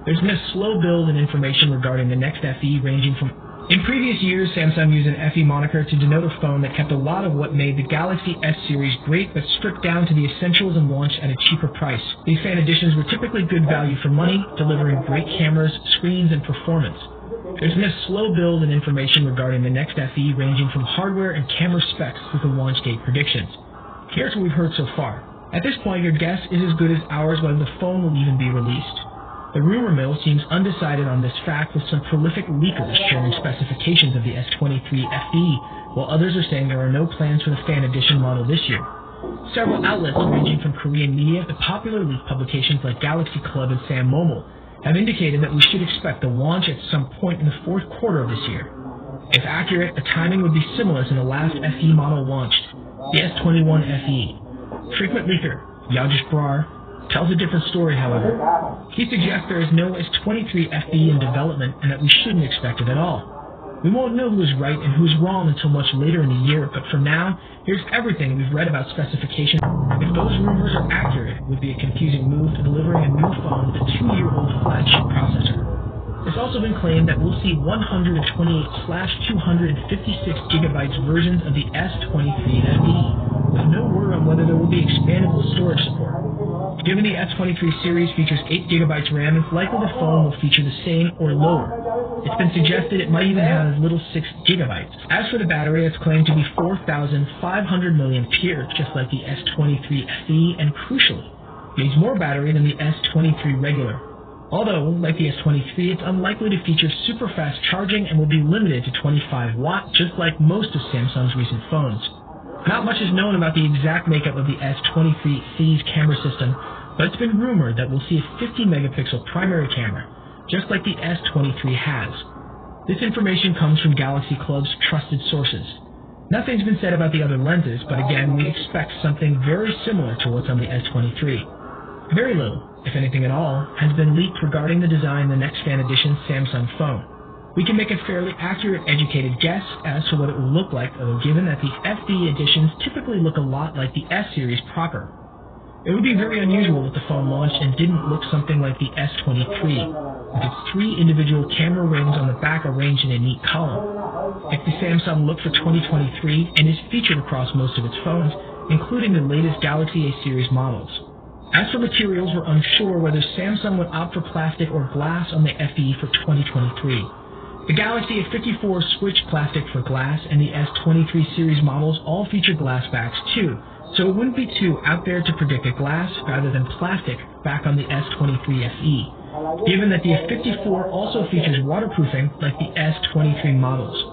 There's been a slow build in information regarding the next FE ranging from... In previous years, Samsung used an FE moniker to denote a phone that kept a lot of what made the Galaxy S series great but stripped down to the essentials and launched at a cheaper price. These fan editions were typically good value for money, delivering great cameras, screens, and performance. There's been a slow build in information regarding the next FE ranging from hardware and camera specs to the launch date predictions. Here's what we've heard so far. At this point, your guess is as good as ours whether the phone will even be released. The rumor mill seems undecided on this fact, with some prolific leakers sharing specifications of the S23 FE, while others are saying there are no plans for the fan edition model this year. Several outlets ranging from Korean media to popular leak publications like Galaxy Club and Sam Mobile have indicated that we should expect the launch at some point in the fourth quarter of this year. If accurate, the timing would be similar to the last FE model launched, the S21 FE. Frequent leaker, Yajish Brar, tells a different story, however. He suggests there is no S23 FE in development and that we shouldn't expect it at all. We won't know who is right and who is wrong until much later in the year, but for now, here's everything we've read about specifications. If those rumors are accurate, it would be a confusing move to delivering a new phone with a 2-year-old flagship processor. It's also been claimed that we'll see 128/256GB versions of the S23 FE, with no word on whether there will be expandable storage support. Given the S23 series features 8GB RAM, it's likely the phone will feature the same or lower. It's been suggested it might even have as little 6GB. As for the battery, it's claimed to be 4,500 mAh, just like the S23 FE, and crucially, needs more battery than the S23 regular. Although, like the S23, it's unlikely to feature super fast charging and will be limited to 25 watt, just like most of Samsung's recent phones. Not much is known about the exact makeup of the S23 FE's camera system, but it's been rumored that we'll see a 50-megapixel primary camera, just like the S23 has. This information comes from Galaxy Club's trusted sources. Nothing's been said about the other lenses, but again, we expect something very similar to what's on the S23. Very little, if anything at all, has been leaked regarding the design of the next fan edition Samsung phone. We can make a fairly accurate, educated guess as to what it will look like, although given that the FE editions typically look a lot like the S series proper. It would be very unusual if the phone launched and didn't look something like the S23, with its 3 individual camera rings on the back arranged in a neat column. It's the Samsung look for 2023 and is featured across most of its phones, including the latest Galaxy A series models. As for materials, we're unsure whether Samsung would opt for plastic or glass on the FE for 2023. The Galaxy A54 switched plastic for glass, and the S23 series models all feature glass backs too, so it wouldn't be too out there to predict a glass rather than plastic back on the S23 FE, given that the A54 also features waterproofing like the S23 models.